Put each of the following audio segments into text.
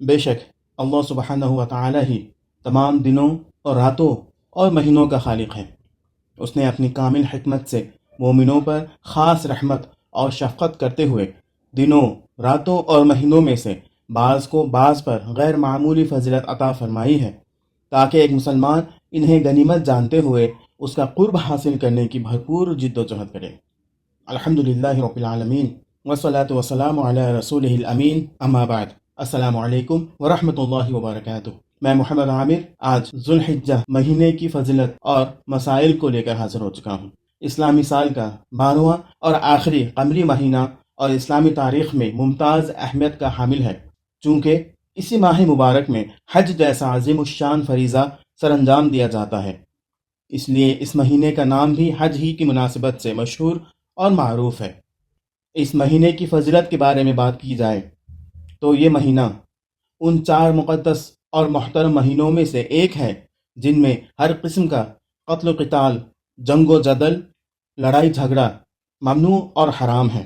بے شک اللہ سبحانہ و تعالی ہی تمام دنوں اور راتوں اور مہینوں کا خالق ہے۔ اس نے اپنی کامل حکمت سے مومنوں پر خاص رحمت اور شفقت کرتے ہوئے دنوں، راتوں اور مہینوں میں سے بعض کو بعض پر غیر معمولی فضیلت عطا فرمائی ہے، تاکہ ایک مسلمان انہیں غنیمت جانتے ہوئے اس کا قرب حاصل کرنے کی بھرپور جد و جہد کرے۔ الحمدللہ رب العالمین والصلاة والسلام علی رسولہ الامین، اما بعد۔ السلام علیکم ورحمۃ اللہ وبرکاتہ۔ میں محمد عامر آج ذو الحجہ مہینے کی فضیلت اور مسائل کو لے کر حاضر ہو چکا ہوں۔ اسلامی سال کا 12واں اور آخری قمری مہینہ اور اسلامی تاریخ میں ممتاز اہمیت کا حامل ہے، چونکہ اسی ماہ مبارک میں حج جیسا عظیم الشان فریضہ سر انجام دیا جاتا ہے، اس لیے اس مہینے کا نام بھی حج ہی کی مناسبت سے مشہور اور معروف ہے۔ اس مہینے کی فضیلت کے بارے میں بات کی جائے تو یہ مہینہ ان 4 مقدس اور محترم مہینوں میں سے ایک ہے جن میں ہر قسم کا قتل و قتال، جنگ و جدل، لڑائی جھگڑا ممنوع اور حرام ہے۔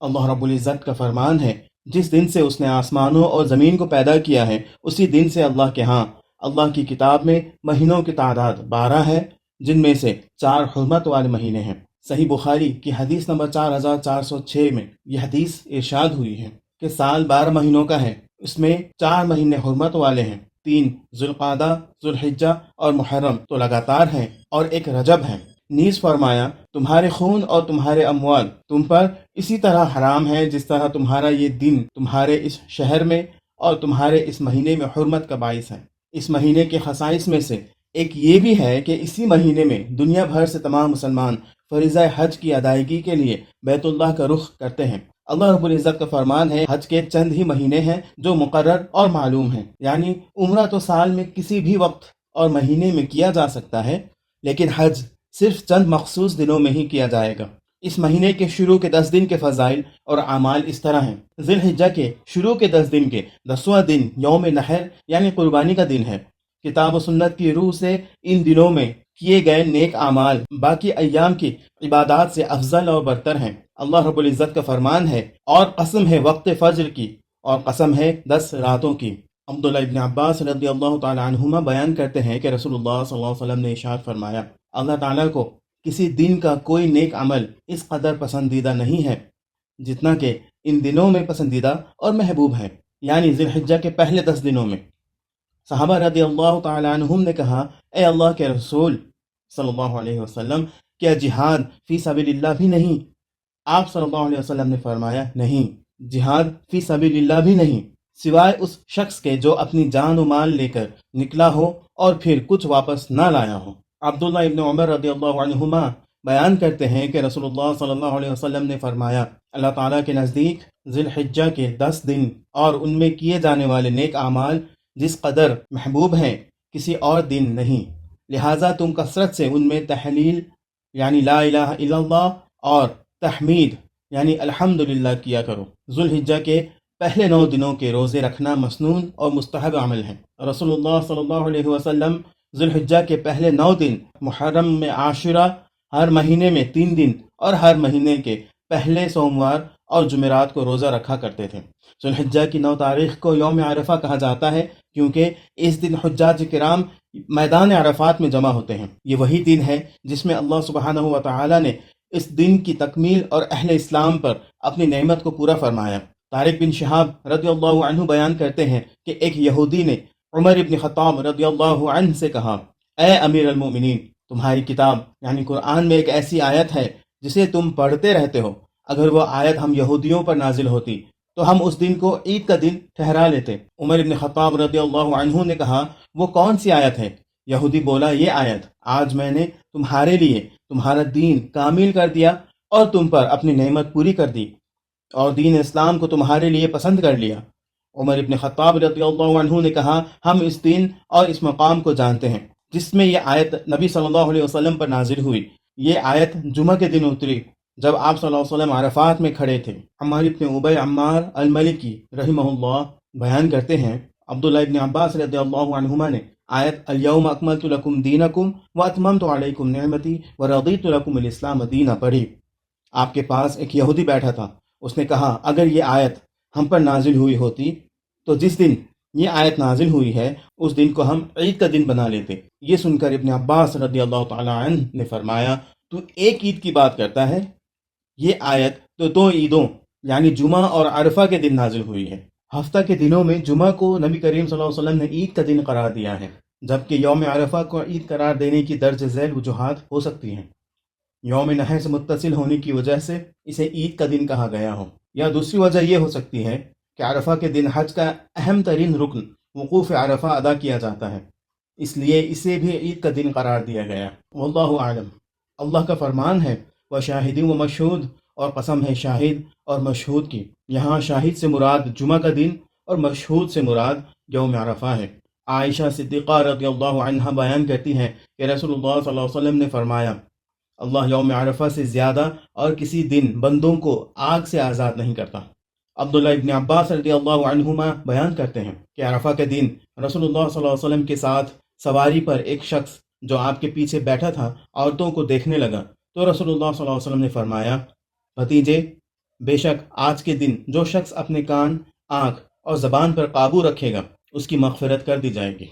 اللہ رب العزت کا فرمان ہے، جس دن سے اس نے آسمانوں اور زمین کو پیدا کیا ہے اسی دن سے اللہ کے ہاں اللہ کی کتاب میں مہینوں کی تعداد 12 ہے، جن میں سے 4 حرمت والے مہینے ہیں۔ صحیح بخاری کی حدیث نمبر 4406 میں یہ حدیث ارشاد ہوئی ہے کہ سال 12 مہینوں کا ہے، اس میں 4 مہینے حرمت والے ہیں، 3 ذوالقعدہ، ذوالحجہ اور محرم تو لگاتار ہیں، اور ایک رجب ہے۔ نیز فرمایا، تمہارے خون اور تمہارے اموال تم پر اسی طرح حرام ہے جس طرح تمہارا یہ دن تمہارے اس شہر میں اور تمہارے اس مہینے میں حرمت کا باعث ہے۔ اس مہینے کے خصائص میں سے ایک یہ بھی ہے کہ اسی مہینے میں دنیا بھر سے تمام مسلمان فریضہ حج کی ادائیگی کے لیے بیت اللہ کا رخ کرتے ہیں۔ اللہ رب العزت کا فرمان ہے، حج کے چند ہی مہینے ہیں جو مقرر اور معلوم ہیں، یعنی عمرہ تو سال میں کسی بھی وقت اور مہینے میں کیا جا سکتا ہے، لیکن حج صرف چند مخصوص دنوں میں ہی کیا جائے گا۔ اس مہینے کے شروع کے 10 دن کے فضائل اور اعمال اس طرح ہیں۔ ذی الحجہ کے شروع کے 10 دن کے 10واں دن یوم نحر یعنی قربانی کا دن ہے۔ کتاب و سنت کی روح سے ان دنوں میں کیے گئے نیک اعمال باقی ایام کی عبادات سے افضل اور برتر ہیں۔ اللہ رب العزت کا فرمان ہے، اور قسم ہے وقت فجر کی، اور قسم ہے 10 راتوں کی۔ عبداللہ ابن عباس رضی اللہ تعالی عنہما بیان کرتے ہیں کہ رسول اللہ صلی اللہ علیہ وسلم نے ارشاد فرمایا، اللہ تعالیٰ کو کسی دن کا کوئی نیک عمل اس قدر پسندیدہ نہیں ہے جتنا کہ ان دنوں میں پسندیدہ اور محبوب ہے، یعنی ذی الحجہ کے پہلے 10 دنوں میں۔ صحابہ رضی اللہ تعالی عنہم نے کہا، اے اللہ کے رسول صلی اللہ علیہ وسلم، کیا جہاد فی سبیل اللہ بھی نہیں؟ آپ صلی اللہ علیہ وسلم نے فرمایا، نہیں، جہاد فی سبیل اللہ بھی نہیں، سوائے اس شخص کے جو اپنی جان و مال لے کر نکلا ہو اور پھر کچھ واپس نہ لایا ہو۔ عبداللہ ابن عمر رضی اللہ عنہما بیان کرتے ہیں کہ رسول اللہ صلی اللہ علیہ وسلم نے فرمایا، اللہ تعالیٰ کے نزدیک ذی الحجہ کے 10 دن اور ان میں کیے جانے والے نیک اعمال جس قدر محبوب ہیں کسی اور دن نہیں، لہٰذا تم کثرت سے ان میں تحلیل یعنی لا الہ الا اللہ اور تحمید یعنی الحمدللہ کیا کرو۔ ذو الحجہ کے پہلے 9 دنوں کے روزے رکھنا مسنون اور مستحب عمل ہے۔ رسول اللہ صلی اللہ علیہ وسلم ذو الحجہ کے پہلے 9 دن، محرم میں عاشورہ، ہر مہینے میں 3 دن اور ہر مہینے کے پہلے سوموار اور جمعرات کو روزہ رکھا کرتے تھے۔ ذو الحجہ کی 9 تاریخ کو یوم عرفہ کہا جاتا ہے، کیونکہ اس دن حجاج کرام میدان عرفات میں جمع ہوتے ہیں۔ یہ وہی دن ہے جس میں اللہ سبحانہ و تعالی نے اس دن کی تکمیل اور اہل اسلام پر اپنی نعمت کو پورا فرمایا۔ طارق بن شہاب رضی اللہ عنہ بیان کرتے ہیں کہ ایک یہودی نے عمر ابن خطاب رضی اللہ عنہ سے کہا، اے امیر المؤمنین، تمہاری کتاب یعنی قرآن میں ایک ایسی آیت ہے جسے تم پڑھتے رہتے ہو، اگر وہ آیت ہم یہودیوں پر نازل ہوتی تو ہم اس دن کو عید کا دن ٹھہرا لیتے۔ عمر ابن خطاب رضی اللہ عنہ نے کہا، وہ کون سی آیت ہے؟ یہودی بولا، یہ آیت، آج میں نے تمہارے لیے تمہارا دین کامل کر دیا اور تم پر اپنی نعمت پوری کر دی اور دین اسلام کو تمہارے لیے پسند کر لیا۔ عمر ابن خطاب رضی اللہ عنہ نے کہا، ہم اس دن اور اس مقام کو جانتے ہیں جس میں یہ آیت نبی صلی اللہ علیہ وسلم پر نازل ہوئی۔ یہ آیت جمعہ کے دن اتری جب آپ صلی اللہ علیہ وسلم عرفات میں کھڑے تھے۔ عمار ابن ابی عمار الملکی رحمہ اللہ بیان کرتے ہیں، عبداللہ ابن عباس رضی اللہ عنہما نے آیت الیوم اکملت لکم دینکم واتممت علیکم نعمتی ورضیت لکم الاسلام دینا پڑھی۔ آپ کے پاس ایک یہودی بیٹھا تھا، اس نے کہا، اگر یہ آیت ہم پر نازل ہوئی ہوتی تو جس دن یہ آیت نازل ہوئی ہے اس دن کو ہم عید کا دن بنا لیتے۔ یہ سن کر ابن عباس رضی اللہ تعالیٰ عنہ نے فرمایا، تو ایک عید کی بات کرتا ہے؟ یہ آیت تو دو عیدوں یعنی جمعہ اور عرفہ کے دن نازل ہوئی ہے۔ ہفتہ کے دنوں میں جمعہ کو نبی کریم صلی اللہ علیہ وسلم نے عید کا دن قرار دیا ہے، جبکہ یوم عرفہ کو عید قرار دینے کی درج ذیل وجوہات ہو سکتی ہیں۔ یوم نحر سے متصل ہونے کی وجہ سے اسے عید کا دن کہا گیا ہو، یا دوسری وجہ یہ ہو سکتی ہے کہ عرفہ کے دن حج کا اہم ترین رکن وقوف عرفہ ادا کیا جاتا ہے، اس لیے اسے بھی عید کا دن قرار دیا گیا۔ واللہ اعلم۔ اللہ کا فرمان ہے وَشَاهِدٍ وَمَشْهُودٍ، اور قسم ہے شاہد اور مشہود کی۔ یہاں شاہد سے مراد جمعہ کا دن اور مشہود سے مراد یوم عرفہ ہے۔ عائشہ صدیقہ رضی اللہ عنہا بیان کرتی ہیں کہ رسول اللہ صلی اللہ علیہ وسلم نے فرمایا، اللہ یوم عرفہ سے زیادہ اور کسی دن بندوں کو آگ سے آزاد نہیں کرتا۔ عبداللہ ابن عباس رضی اللہ عنہما بیان کرتے ہیں کہ عرفہ کے دن رسول اللہ صلی اللہ علیہ وسلم کے ساتھ سواری پر ایک شخص جو آپ کے پیچھے بیٹھا تھا عورتوں کو دیکھنے لگا، تو رسول اللہ صلی اللہ علیہ وسلم نے فرمایا، بھتیجے، بے شک آج کے دن جو شخص اپنے کان، آنکھ اور زبان پر قابو رکھے گا اس کی مغفرت کر دی جائے گی۔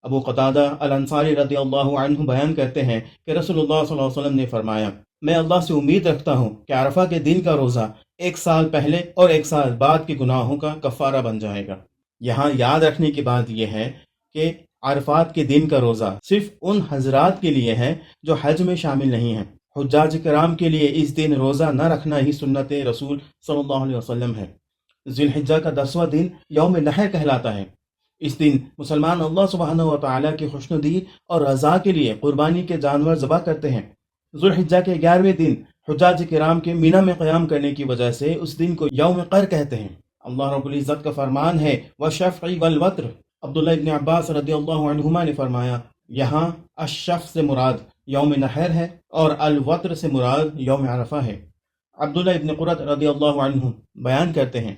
ابو قتادہ الانصاری رضی اللہ عنہ بیان کرتے ہیں کہ رسول اللہ صلی اللہ علیہ وسلم نے فرمایا، میں اللہ سے امید رکھتا ہوں کہ عرفہ کے دن کا روزہ ایک سال پہلے اور ایک سال بعد کے گناہوں کا کفارہ بن جائے گا۔ یہاں یاد رکھنے کی بات یہ ہے کہ عرفات کے دن کا روزہ صرف ان حضرات کے لیے ہے جو حج میں شامل نہیں ہیں۔ حجاج کرام کے لیے اس دن روزہ نہ رکھنا ہی سنت رسول صلی اللہ علیہ وسلم ہے۔ ذی الحجہ کا 10واں دن یوم نحر کہلاتا ہے۔ اس دن مسلمان اللہ سبحانہ و تعالیٰ کی خوشنودی اور رضا کے لیے قربانی کے جانور ذبح کرتے ہیں۔ ذی الحجہ کے 11ویں دن حجاج کرام کے مینا میں قیام کرنے کی وجہ سے اس دن کو یوم قر کہتے ہیں۔ اللہ رب العزت کا فرمان ہے وَالشَّفْعِ وَالْوَتْرِ۔ عبداللہ ابن عباس رضی اللہ عنہما نے فرمایا، یہاں الشفع سے مراد یوم نحر ہے اور الوتر سے مراد یوم عرفہ ہے۔ عبداللہ ابن قرۃ رضی اللہ عنہ بیان کرتے ہیں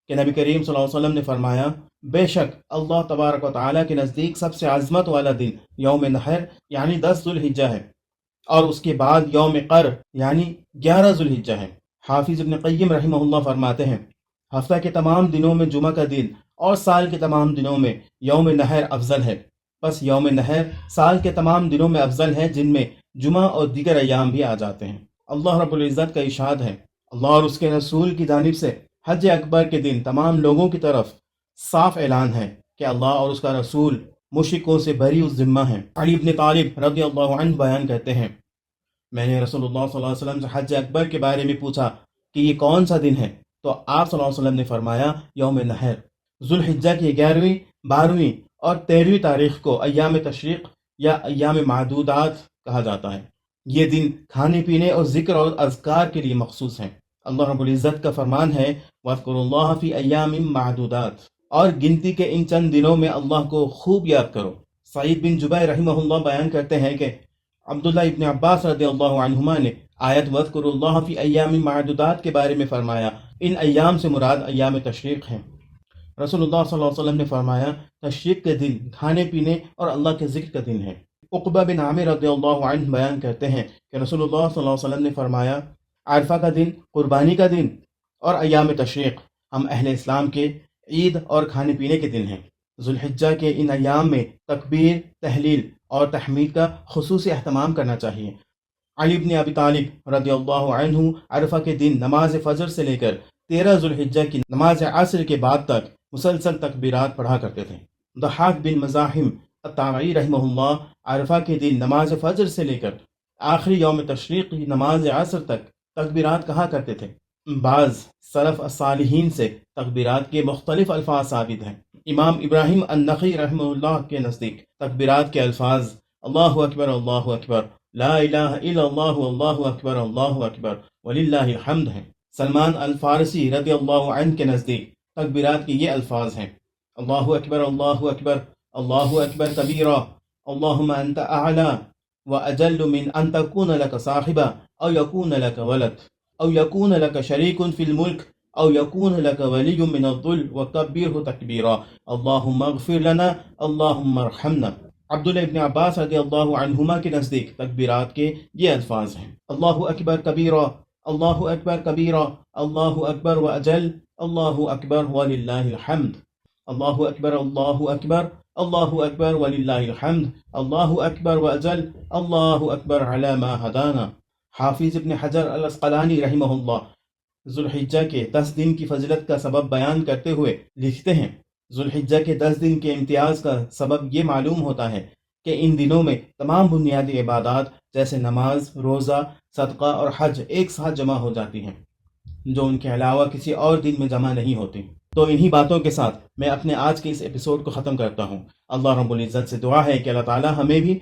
کہ نبی کریم صلی اللہ علیہ وسلم نے فرمایا، بے شک اللہ تبارک و تعالیٰ کے نزدیک سب سے عظمت والا دن یوم نحر یعنی 10 ذی الحجہ ہے، اور اس کے بعد یوم قر یعنی 11 ذی الحجہ ہے۔ حافظ ابن قیم رحمہ اللہ فرماتے ہیں، ہفتہ کے تمام دنوں میں جمعہ کا دن اور سال کے تمام دنوں میں یوم نحر افضل ہے، بس یوم نحر سال کے تمام دنوں میں افضل ہے جن میں جمعہ اور دیگر ایام بھی آ جاتے ہیں۔ اللہ رب العزت کا ارشاد ہے، اللہ اور اس کے رسول کی جانب سے حج اکبر کے دن تمام لوگوں کی طرف صاف اعلان ہے کہ اللہ اور اس کا رسول مشرکوں سے بری الذمہ ہیں۔ علی بن طالب رضی اللہ عنہ بیان کرتے ہیں، میں نے رسول اللہ صلی اللہ علیہ وسلم سے حج اکبر کے بارے میں پوچھا کہ یہ کون سا دن ہے، تو آپ صلی اللہ علیہ وسلم نے فرمایا یوم نحر۔ ذی الحجہ کی 11ویں، 12ویں اور 13ویں تاریخ کو ایام تشریق یا ایام معدودات کہا جاتا ہے۔ یہ دن کھانے پینے اور ذکر اور اذکار کے لیے مخصوص ہیں۔ اللہ رب العزت کا فرمان ہے وَاذْكُرُوا اللَّهَ فِي أَيَّامٍ مَّعْدُودَاتٍ، اور گنتی کے ان چند دنوں میں اللہ کو خوب یاد کرو۔ سعید بن جبیر رحمہ اللہ بیان کرتے ہیں کہ عبداللہ ابن عباس رضی اللہ عنہما نے آیت وَاذْكُرُوا اللَّهَ فِي أَيَّامٍ مَّعْدُودَاتٍ کے بارے میں فرمایا، ان ایام سے مراد ایام تشریق ہیں۔ رسول اللہ صلی اللہ علیہ وسلم نے فرمایا، تشریق کے دن کھانے پینے اور اللہ کے ذکر کا دن ہے۔ عقبہ بن عامر رضی اللہ عنہ بیان کرتے ہیں کہ رسول اللہ صلی اللہ علیہ وسلم نے فرمایا، عرفہ کا دن، قربانی کا دن اور ایام تشریق ہم اہل اسلام کے عید اور کھانے پینے کے دن ہیں۔ ذی الحجہ کے ان ایام میں تکبیر، تحلیل اور تحمید کا خصوصی اہتمام کرنا چاہیے۔ علی بن ابی طالب رضی اللہ عنہ عرفہ کے دن نماز فجر سے لے کر 13 ذی الحجہ کی نماز عصر کے بعد تک مسلسل تکبیرات پڑھا کرتے تھے۔ ضحاک بن مزاحم الطبعی رحمہ اللہ عرفہ کے دن نماز فجر سے لے کر آخری یوم تشریق کی نماز عصر تک تکبیرات کہا کرتے تھے۔ بعض سلف الصالحین سے تکبیرات کے مختلف الفاظ ثابت ہیں۔ امام ابراہیم النخعی رحمہ اللہ کے نزدیک تکبیرات کے الفاظ اللہ اکبر، اللہ اکبر، لا الہ الا اللہ، اللہ اکبر، اللہ اکبر وللہ الحمد ہیں۔ سلمان الفارسی رضی اللہ عنہ کے نزدیک تکبیرات کے یہ الفاظ ہیں، اللہ اکبر، اللہ اکبر، اللہ اکبر کبیرا، اللہم انت اعلی واجل من ان تکون لک صاحبا او یکون لک ولد او یکون لک شریک فی الملک او یکون لک ولی من الذل وکبرہ تکبیرا، اللہم اغفر لنا، اللہم ارحمنا۔ عبداللہ ابن عباس رضی اللہ عنہما کے نزدیک تکبیرات کے یہ الفاظ ہیں، اللہ اکبر کبیرا، اللہ اکبر کبیرا، اللہ اکبر واجل، اللہ اکبر وللہ الحمد۔ اللہ اکبر اللہ اکبر اللہ اکبر وللہ الحمد اللہ اکبر واجل اللہ اکبر علی ما ہدانا۔ حافظ ابن حجر الاسقلانی رحمہ اللہ ذوالحجہ کے 10 دن کی فضیلت کا سبب بیان کرتے ہوئے لکھتے ہیں، ذوالحجہ کے 10 دن کے امتیاز کا سبب یہ معلوم ہوتا ہے کہ ان دنوں میں تمام بنیادی عبادات جیسے نماز، روزہ، صدقہ اور حج ایک ساتھ جمع ہو جاتی ہیں، جو ان کے علاوہ کسی اور دن میں جمع نہیں ہوتی۔ تو انہی باتوں کے ساتھ میں اپنے آج کے اس ایپیسوڈ کو ختم کرتا ہوں۔ اللہ رب العزت سے دعا ہے کہ اللہ تعالی ہمیں بھی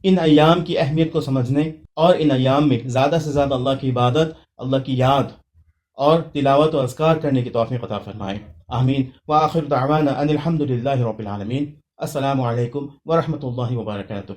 ان ایام کی اہمیت کو سمجھنے اور ان ایام میں زیادہ سے زیادہ اللہ کی عبادت، اللہ کی یاد اور تلاوت و اذکار کرنے کی توفیق عطا فرمائے، آمین۔ وآخر دعوانا ان الحمد للہ رب العالمین۔ السلام علیکم ورحمۃ اللہ وبرکاتہ۔